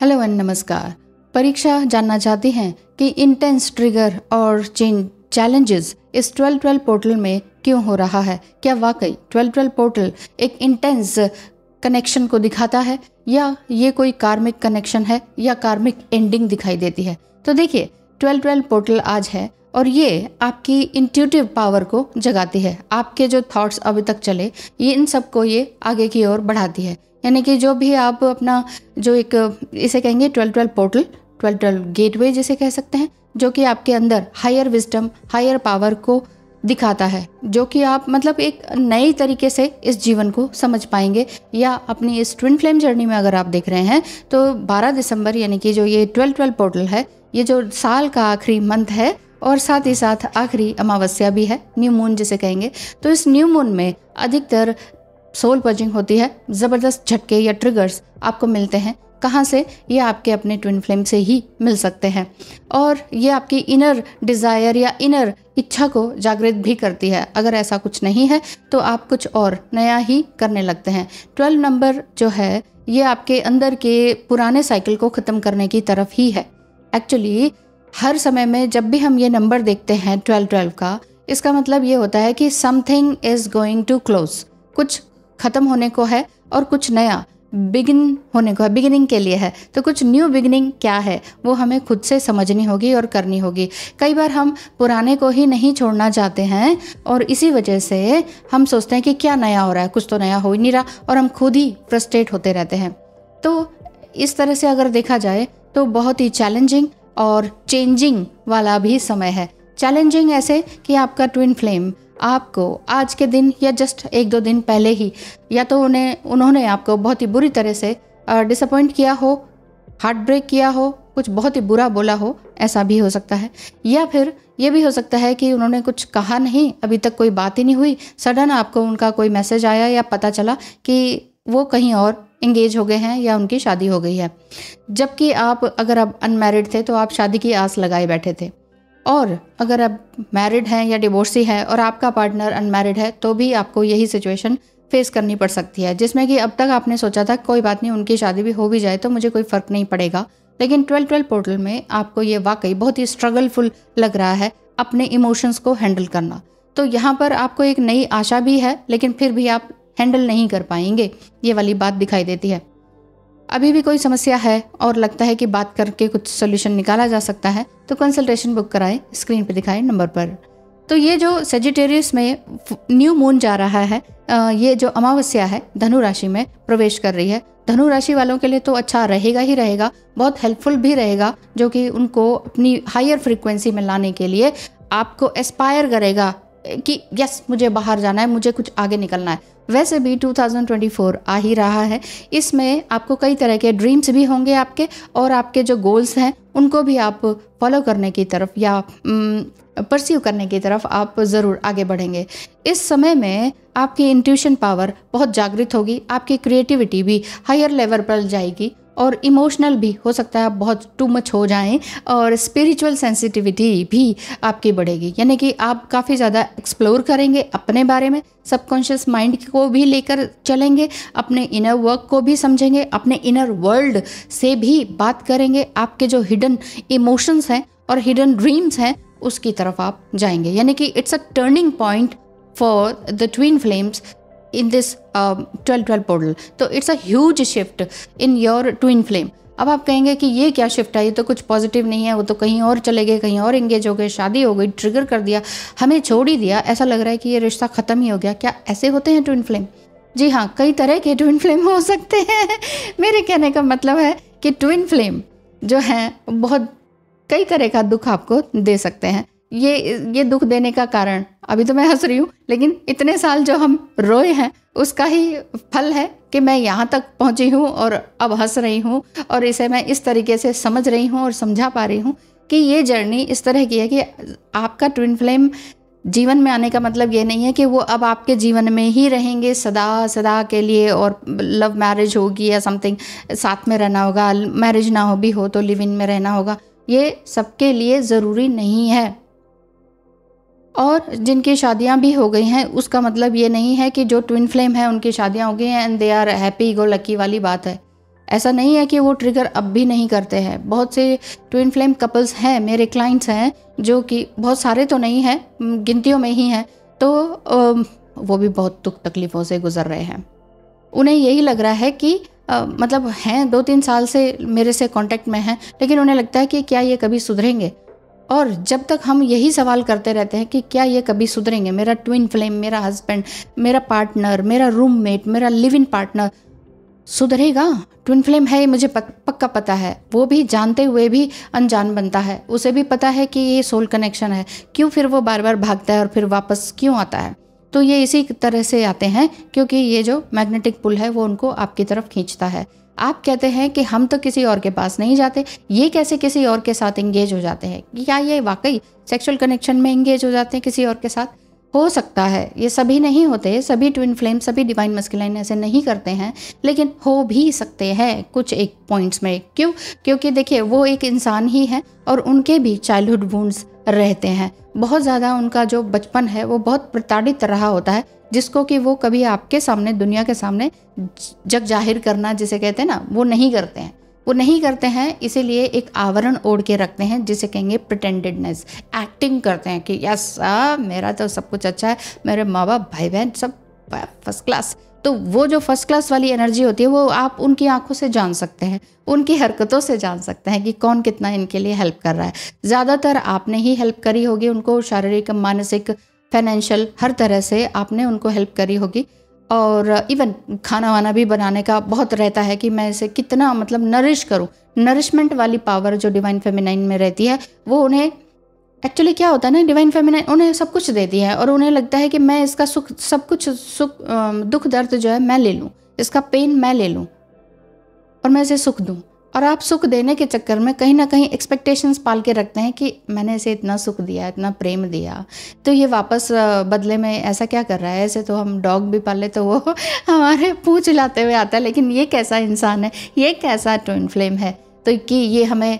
Hello and नमस्कार। परीक्षा जानना चाहती हैं कि इंटेंस ट्रिगर और चैलेंजेस इस 12-12 पोर्टल में क्यों हो रहा है? क्या वाकई 12-12 पोर्टल एक इंटेंस कनेक्शन को दिखाता है या ये कोई कार्मिक कनेक्शन है या कार्मिक एंडिंग दिखाई देती है? तो देखिए, 12-12 पोर्टल आज है और ये आपकी इंट्यूटिव पावर को जगाती है। आपके जो थॉट्स अभी तक चले ये इन सबको ये आगे की ओर बढ़ाती है। यानी कि जो भी आप अपना जो एक इसे कहेंगे 12-12 पोर्टल, 12-12 गेटवे जिसे कह सकते हैं, जो कि आपके अंदर हायर विजडम, हायर पावर को दिखाता है, जो कि आप मतलब एक नई तरीके से इस जीवन को समझ पाएंगे। या अपनी इस ट्विन फ्लेम जर्नी में अगर आप देख रहे हैं तो 12 दिसंबर यानी कि जो ये 12-12 पोर्टल है, ये जो साल का आखिरी मंथ है और साथ ही साथ आखिरी अमावस्या भी है, न्यू मून जिसे कहेंगे। तो इस न्यू मून में अधिकतर सोल पर्जिंग होती है, ज़बरदस्त झटके या ट्रिगर्स आपको मिलते हैं। कहाँ से? ये आपके अपने ट्विन फ्लेम से ही मिल सकते हैं और ये आपकी इनर डिज़ायर या इनर इच्छा को जागृत भी करती है। अगर ऐसा कुछ नहीं है तो आप कुछ और नया ही करने लगते हैं। 12 नंबर जो है ये आपके अंदर के पुराने साइकिल को ख़त्म करने की तरफ ही है। एक्चुअली हर समय में जब भी हम ये नंबर देखते हैं 12-12 का, इसका मतलब ये होता है कि something is going to close, कुछ ख़त्म होने को है और कुछ नया बिगिन होने को है, बिगिनिंग के लिए है। तो कुछ न्यू बिगिनिंग क्या है वो हमें खुद से समझनी होगी और करनी होगी। कई बार हम पुराने को ही नहीं छोड़ना चाहते हैं और इसी वजह से हम सोचते हैं कि क्या नया हो रहा है, कुछ तो नया हो ही नहीं रहा, और हम खुद ही फ्रस्ट्रेट होते रहते हैं। तो इस तरह से अगर देखा जाए तो बहुत ही चैलेंजिंग और चेंजिंग वाला भी समय है। चैलेंजिंग ऐसे कि आपका ट्विन फ्लेम आपको आज के दिन या जस्ट 1-2 दिन पहले ही या तो उन्होंने आपको बहुत ही बुरी तरह से डिसअपॉइंट किया हो, हार्ट ब्रेक किया हो, कुछ बहुत ही बुरा बोला हो, ऐसा भी हो सकता है। या फिर ये भी हो सकता है कि उन्होंने कुछ कहा नहीं, अभी तक कोई बात ही नहीं हुई, सडन आपको उनका कोई मैसेज आया या पता चला कि वो कहीं और इंगेज हो गए हैं या उनकी शादी हो गई है। जबकि अगर आप अनमैरिड थे तो आप शादी की आस लगाए बैठे थे, और अगर आप मैरिड हैं या डिवोर्सी हैं और आपका पार्टनर अनमैरिड है तो भी आपको यही सिचुएशन फेस करनी पड़ सकती है, जिसमें कि अब तक आपने सोचा था कोई बात नहीं, उनकी शादी भी हो भी जाए तो मुझे कोई फ़र्क नहीं पड़ेगा। लेकिन 12-12 पोर्टल में आपको ये वाकई बहुत ही स्ट्रगलफुल लग रहा है अपने इमोशंस को हैंडल करना। तो यहाँ पर आपको एक नई आशा भी है लेकिन फिर भी आप हैंडल नहीं कर पाएंगे, ये वाली बात दिखाई देती है। अभी भी कोई समस्या है और लगता है कि बात करके कुछ सोल्यूशन निकाला जा सकता है तो कंसल्टेशन बुक कराएं स्क्रीन पे दिखाए नंबर पर। तो ये जो सेजिटेरियस में न्यू मून जा रहा है, ये जो अमावस्या है धनु राशि में प्रवेश कर रही है, धनु राशि वालों के लिए तो अच्छा रहेगा ही रहेगा, बहुत हेल्पफुल भी रहेगा, जो कि उनको अपनी हायर फ्रीक्वेंसी में लाने के लिए आपको एस्पायर करेगा कि यस मुझे बाहर जाना है, मुझे कुछ आगे निकलना है। वैसे भी 2024 आ ही रहा है, इसमें आपको कई तरह के ड्रीम्स भी होंगे आपके, और आपके जो गोल्स हैं उनको भी आप फॉलो करने की तरफ या परस्यू करने की तरफ आप ज़रूर आगे बढ़ेंगे। इस समय में आपकी इंट्यूशन पावर बहुत जागृत होगी, आपकी क्रिएटिविटी भी हायर लेवल पर जाएगी और इमोशनल भी हो सकता है आप बहुत टू मच हो जाएं, और स्पिरिचुअल सेंसिटिविटी भी आपकी बढ़ेगी। यानी कि आप काफ़ी ज़्यादा एक्सप्लोर करेंगे अपने बारे में, सबकॉन्शियस माइंड को भी लेकर चलेंगे, अपने इनर वर्क को भी समझेंगे, अपने इनर वर्ल्ड से भी बात करेंगे, आपके जो हिडन इमोशंस हैं और हिडन ड्रीम्स हैं उसकी तरफ आप जाएंगे। यानी कि it's a turning point for the twin flames in this 12-12 portal। तो it's a huge shift in your twin flame. अब आप कहेंगे कि ये क्या शिफ्ट है, ये तो कुछ पॉजिटिव नहीं है, वो तो कहीं और चले गए, कहीं और इंगेज हो गए, शादी हो गई, ट्रिगर कर दिया, हमें छोड़ ही दिया, ऐसा लग रहा है कि ये रिश्ता ख़त्म ही हो गया। क्या ऐसे होते हैं ट्विन फ्लेम? जी हाँ, कई तरह के ट्विन फ्लेम हो सकते हैं। मेरे कहने का मतलब है कि ट्विन फ्लेम जो है बहुत कई तरह का दुख आपको दे सकते हैं। ये दुख देने का कारण, अभी तो मैं हंस रही हूँ लेकिन इतने साल जो हम रोए हैं उसका ही फल है कि मैं यहाँ तक पहुँची हूँ और अब हंस रही हूँ, और इसे मैं इस तरीके से समझ रही हूँ और समझा पा रही हूँ कि ये जर्नी इस तरह की है कि आपका ट्विन फ्लेम जीवन में आने का मतलब ये नहीं है कि वो अब आपके जीवन में ही रहेंगे सदा सदा के लिए और लव मैरिज होगी या समथिंग, साथ में रहना होगा, मैरिज ना हो भी हो तो लिव इन में रहना होगा। ये सबके लिए ज़रूरी नहीं है। और जिनकी शादियां भी हो गई हैं उसका मतलब ये नहीं है कि जो ट्विन फ्लेम है उनकी शादियां हो गई हैं and they are happy go lucky वाली बात है। ऐसा नहीं है कि वो ट्रिगर अब भी नहीं करते हैं। बहुत से ट्विन फ्लेम कपल्स हैं, मेरे क्लाइंट्स हैं, जो कि बहुत सारे तो नहीं हैं, गिनतियों में ही हैं, तो वो भी बहुत दुख तकलीफ़ों से गुजर रहे हैं। उन्हें यही लग रहा है कि मतलब हैं 2-3 साल से मेरे से कांटेक्ट में हैं, लेकिन उन्हें लगता है कि क्या ये कभी सुधरेंगे। और जब तक हम यही सवाल करते रहते हैं कि क्या ये कभी सुधरेंगे, मेरा ट्विन फ्लेम, मेरा हस्बैंड, मेरा पार्टनर, मेरा रूममेट, मेरा लिव इन पार्टनर सुधरेगा? ट्विन फ्लेम है, मुझे पक्का पता है। वो भी जानते हुए भी अनजान बनता है, उसे भी पता है कि ये सोल कनेक्शन है, क्यों फिर वो बार बार भागता है और फिर वापस क्यों आता है? तो ये इसी तरह से आते हैं, क्योंकि ये जो मैग्नेटिक पुल है वो उनको आपकी तरफ खींचता है। आप कहते हैं कि हम तो किसी और के पास नहीं जाते, ये कैसे किसी और के साथ एंगेज हो जाते हैं? क्या ये वाकई सेक्सुअल कनेक्शन में एंगेज हो जाते हैं किसी और के साथ? हो सकता है, ये सभी नहीं होते, सभी ट्विन फ्लेम, सभी डिवाइन मस्कुलाइन ऐसे नहीं करते हैं, लेकिन हो भी सकते हैं कुछ एक पॉइंट्स में। क्यों? क्योंकि देखिए, वो एक इंसान ही है और उनके भी चाइल्डहुड वुंड्स रहते हैं। बहुत ज़्यादा उनका जो बचपन है वो बहुत प्रताड़ित रहा होता है, जिसको कि वो कभी आपके सामने, दुनिया के सामने जग जाहिर करना जिसे कहते हैं ना, वो नहीं करते हैं। वो नहीं करते हैं, इसीलिए एक आवरण ओढ़ के रखते हैं जिसे कहेंगे प्रिटेंडेडनेस। एक्टिंग करते हैं कि यस मेरा तो सब कुछ अच्छा है, मेरे माँ बाप, भाई बहन सब फर्स्ट क्लास। तो वो जो फर्स्ट क्लास वाली एनर्जी होती है वो आप उनकी आंखों से जान सकते हैं, उनकी हरकतों से जान सकते हैं कि कौन कितना इनके लिए हेल्प कर रहा है। ज़्यादातर आपने ही हेल्प करी होगी उनको, शारीरिक, मानसिक, फाइनेंशियल, हर तरह से आपने उनको हेल्प करी होगी। और इवन खाना वाना भी बनाने का बहुत रहता है कि मैं इसे कितना मतलब नरिश करूं। नरिशमेंट वाली पावर जो डिवाइन फेमिनाइन में रहती है, वो उन्हें एक्चुअली क्या होता है ना, डिवाइन फेमिनाइन उन्हें सब कुछ देती है और उन्हें लगता है कि मैं इसका सुख, सब कुछ सुख, दुख दर्द जो है मैं ले लूँ, इसका पेन मैं ले लूँ और मैं इसे सुख दूँ। और आप सुख देने के चक्कर में कहीं ना कहीं एक्सपेक्टेशंस पाल के रखते हैं कि मैंने इसे इतना सुख दिया, इतना प्रेम दिया, तो ये वापस बदले में ऐसा क्या कर रहा है। ऐसे तो हम डॉग भी पाले तो वो हमारे पूंछ हिलाते हुए आता है, लेकिन ये कैसा इंसान है, ये कैसा ट्विन फ्लेम है, तो कि ये हमें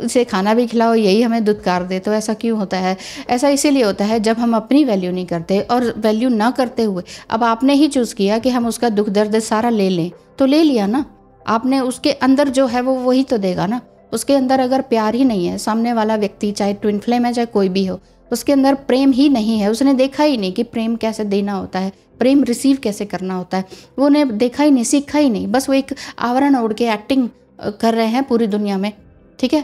इसे खाना भी खिलाओ, यही हमें दुत्कार दे। तो ऐसा क्यों होता है? ऐसा इसीलिए होता है जब हम अपनी वैल्यू नहीं करते, और वैल्यू ना करते हुए अब आपने ही चूज़ किया कि हम उसका दुख दर्द सारा ले लें, तो ले लिया ना आपने। उसके अंदर जो है वो वही तो देगा ना। उसके अंदर अगर प्यार ही नहीं है, सामने वाला व्यक्ति चाहे ट्विन फ्लेम है चाहे कोई भी हो, उसके अंदर प्रेम ही नहीं है, उसने देखा ही नहीं कि प्रेम कैसे देना होता है, प्रेम रिसीव कैसे करना होता है, वो ने देखा ही नहीं, सीखा ही नहीं। बस वो एक आवरण ओढ़ के एक्टिंग कर रहे हैं पूरी दुनिया में। ठीक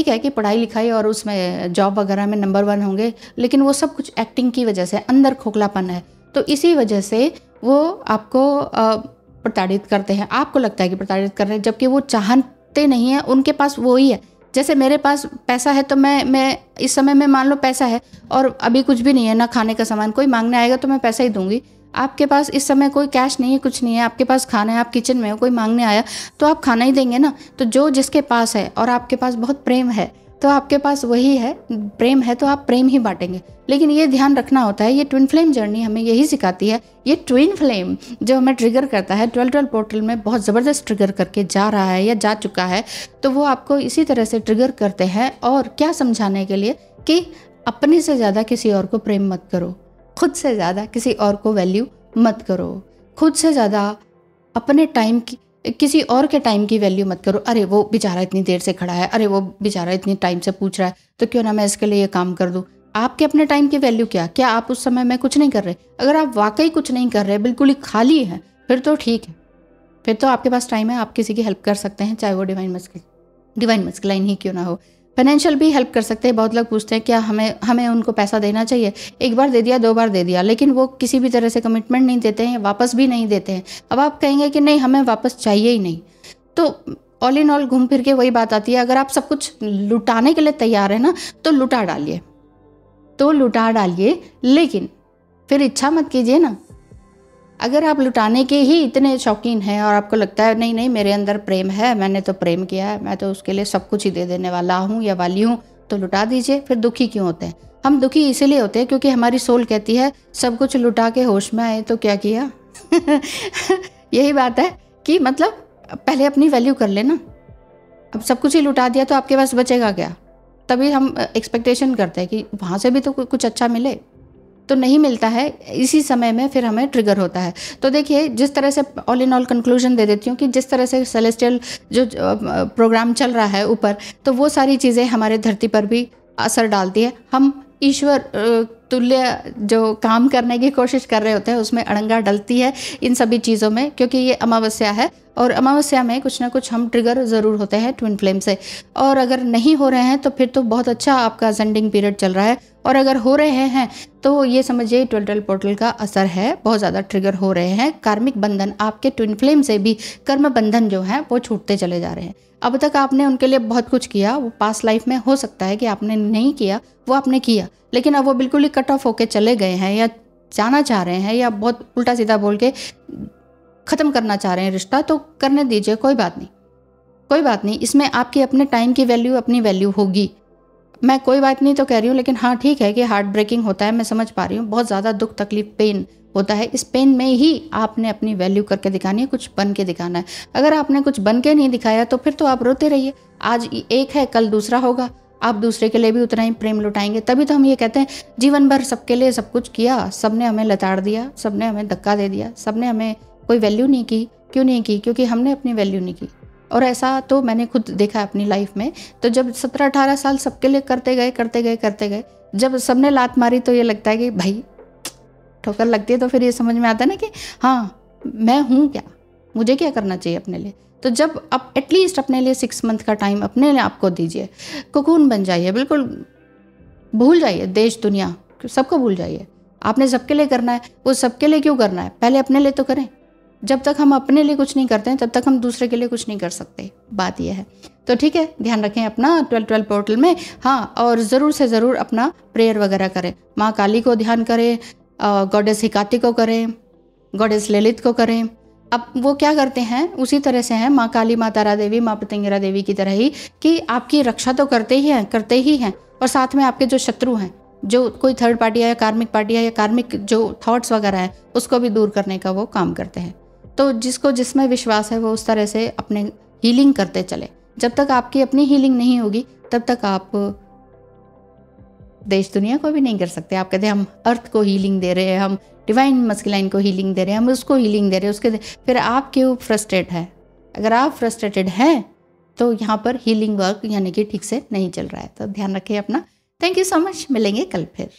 है कि पढ़ाई लिखाई और उसमें जॉब वगैरह में नंबर 1 होंगे, लेकिन वो सब कुछ एक्टिंग की वजह से, अंदर खोखलापन है। तो इसी वजह से वो आपको प्रताड़ित करते हैं। आपको लगता है कि प्रताड़ित कर रहे हैं, जबकि वो चाहते नहीं है, उनके पास वो ही है। जैसे मेरे पास पैसा है तो मैं इस समय में मान लो पैसा है और अभी कुछ भी नहीं है, ना खाने का सामान, कोई मांगने आएगा तो मैं पैसा ही दूंगी। आपके पास इस समय कोई कैश नहीं है, कुछ नहीं है, आपके पास खाना है, आप किचन में हो, कोई मांगने आया तो आप खाना ही देंगे ना। तो जो जिसके पास है और आपके पास बहुत प्रेम है तो आपके पास वही है, प्रेम है तो आप प्रेम ही बांटेंगे। लेकिन ये ध्यान रखना होता है, ये ट्विन फ्लेम जर्नी हमें यही सिखाती है। ये ट्विन फ्लेम जो हमें ट्रिगर करता है 12 पोर्टल में, बहुत ज़बरदस्त ट्रिगर करके जा रहा है या जा चुका है, तो वो आपको इसी तरह से ट्रिगर करते हैं। और क्या समझाने के लिए कि अपने से ज़्यादा किसी और को प्रेम मत करो, खुद से ज़्यादा किसी और को वैल्यू मत करो, खुद से ज़्यादा अपने टाइम की, किसी और के टाइम की वैल्यू मत करो। अरे वो बेचारा इतनी देर से खड़ा है, अरे वो बेचारा इतनी टाइम से पूछ रहा है, तो क्यों ना मैं इसके लिए ये काम कर दूं। आपके अपने टाइम की वैल्यू क्या आप उस समय में कुछ नहीं कर रहे? अगर आप वाकई कुछ नहीं कर रहे, बिल्कुल ही खाली है, फिर तो ठीक है, फिर तो आपके पास टाइम है, आप किसी की हेल्प कर सकते हैं, चाहे वो डिवाइन मस्कुलाइन ही क्यों ना हो। फाइनेंशियल भी हेल्प कर सकते हैं। बहुत लोग पूछते हैं क्या हमें उनको पैसा देना चाहिए? एक बार दे दिया, 2 बार दे दिया, लेकिन वो किसी भी तरह से कमिटमेंट नहीं देते हैं, वापस भी नहीं देते हैं। अब आप कहेंगे कि नहीं हमें वापस चाहिए ही नहीं, तो ऑल इन ऑल घूम फिर के वही बात आती है। अगर आप सब कुछ लुटाने के लिए तैयार है ना, तो लुटा डालिए, लेकिन फिर इच्छा मत कीजिए ना। अगर आप लुटाने के ही इतने शौकीन हैं और आपको लगता है नहीं मेरे अंदर प्रेम है, मैंने तो प्रेम किया है, मैं तो उसके लिए सब कुछ ही दे देने वाला हूँ या वाली हूँ, तो लुटा दीजिए। फिर दुखी क्यों होते हैं? हम दुखी इसीलिए होते हैं क्योंकि हमारी सोल कहती है सब कुछ लुटा के होश में आए तो क्या किया। यही बात है कि मतलब पहले अपनी वैल्यू कर लेना। अब सब कुछ ही लुटा दिया तो आपके पास बचेगा क्या? तभी हम एक्सपेक्टेशन करते हैं कि वहाँ से भी तो कुछ अच्छा मिले। तो नहीं मिलता है, इसी समय में फिर हमें ट्रिगर होता है। तो देखिए, जिस तरह से ऑल इन ऑल कंक्लूजन दे देती हूँ कि जिस तरह से सेलेस्टियल जो प्रोग्राम चल रहा है ऊपर, तो वो सारी चीज़ें हमारे धरती पर भी असर डालती है। हम ईश्वर तुल्य जो काम करने की कोशिश कर रहे होते हैं उसमें अड़ंगा डलती है इन सभी चीज़ों में, क्योंकि ये अमावस्या है और अमावस्या में कुछ ना कुछ हम ट्रिगर ज़रूर होते हैं ट्विन फ्लेम से। और अगर नहीं हो रहे हैं तो फिर तो बहुत अच्छा आपका असेंडिंग पीरियड चल रहा है, और अगर हो रहे हैं तो ये समझिए 12 पोर्टल का असर है, बहुत ज़्यादा ट्रिगर हो रहे हैं। कार्मिक बंधन आपके ट्विन फ्लेम से भी, कर्म बंधन जो हैं वो छूटते चले जा रहे हैं। अब तक आपने उनके लिए बहुत कुछ किया, वो पास्ट लाइफ में हो सकता है कि आपने नहीं किया, वो आपने किया, लेकिन अब वो बिल्कुल ही कट ऑफ होके चले गए हैं, या जाना चाह रहे हैं, या बहुत उल्टा सीधा बोल के ख़त्म करना चाह रहे हैं रिश्ता, तो करने दीजिए, कोई बात नहीं, कोई बात नहीं। इसमें आपकी अपने टाइम की वैल्यू, अपनी वैल्यू होगी। मैं कोई बात नहीं तो कह रही हूँ, लेकिन हाँ ठीक है कि हार्ट ब्रेकिंग होता है, मैं समझ पा रही हूँ, बहुत ज़्यादा दुख तकलीफ पेन होता है। इस पेन में ही आपने अपनी वैल्यू करके दिखानी है, कुछ बन के दिखाना है। अगर आपने कुछ बन के नहीं दिखाया तो फिर तो आप रोते रहिए। आज एक है, कल दूसरा होगा, आप दूसरे के लिए भी उतना ही प्रेम लुटाएंगे। तभी तो हम ये कहते हैं जीवन भर सबके लिए सब कुछ किया, सबने हमें लताड़ दिया, सबने हमें धक्का दे दिया, सबने हमें कोई वैल्यू नहीं की। क्यों नहीं की? क्योंकि हमने अपनी वैल्यू नहीं की। और ऐसा तो मैंने खुद देखा अपनी लाइफ में। तो जब 17-18 साल सबके लिए करते गए, जब सबने लात मारी तो ये लगता है कि भाई ठोकर लगती है, तो फिर ये समझ में आता है ना कि हाँ मैं हूँ क्या, मुझे क्या करना चाहिए अपने लिए। तो जब आप एटलीस्ट अपने लिए 6 मंथ का टाइम अपने लिए आपको दीजिए, कोकून बन जाइए, बिल्कुल भूल जाइए देश दुनिया सबको भूल जाइए। आपने सबके लिए करना है, वो सबके लिए क्यों करना है, पहले अपने लिए तो करें। जब तक हम अपने लिए कुछ नहीं करते हैं तब तक हम दूसरे के लिए कुछ नहीं कर सकते, बात यह है। तो ठीक है, ध्यान रखें अपना 12 पोर्टल में। हाँ, और ज़रूर से ज़रूर अपना प्रेयर वगैरह करें, माँ काली को ध्यान करें, गॉडेस हिकाती को करें, गॉडेस ललित को करें। अब वो क्या करते हैं, उसी तरह से हैं, माँ काली, माँ तारा देवी, माँ पतंगरा देवी की तरह ही, कि आपकी रक्षा तो करते ही हैं, और साथ में आपके जो शत्रु हैं, जो कोई थर्ड पार्टी है या कार्मिक पार्टी है या कार्मिक जो थॉट्स वगैरह हैं, उसको भी दूर करने का वो काम करते हैं। तो जिसको जिसमें विश्वास है वो उस तरह से अपने हीलिंग करते चले। जब तक आपकी अपनी हीलिंग नहीं होगी तब तक आप देश दुनिया को भी नहीं कर सकते। आप कहते हैं हम अर्थ को हीलिंग दे रहे हैं, हम डिवाइन मस्कुलाइन को हीलिंग दे रहे हैं, हम उसको हीलिंग दे रहे हैं, उसके फिर आप क्यों फ्रस्ट्रेट है? अगर आप फ्रस्ट्रेटेड हैं तो यहाँ पर हीलिंग वर्क यानी कि ठीक से नहीं चल रहा है। तो ध्यान रखिए अपना। थैंक यू सो मच, मिलेंगे कल फिर।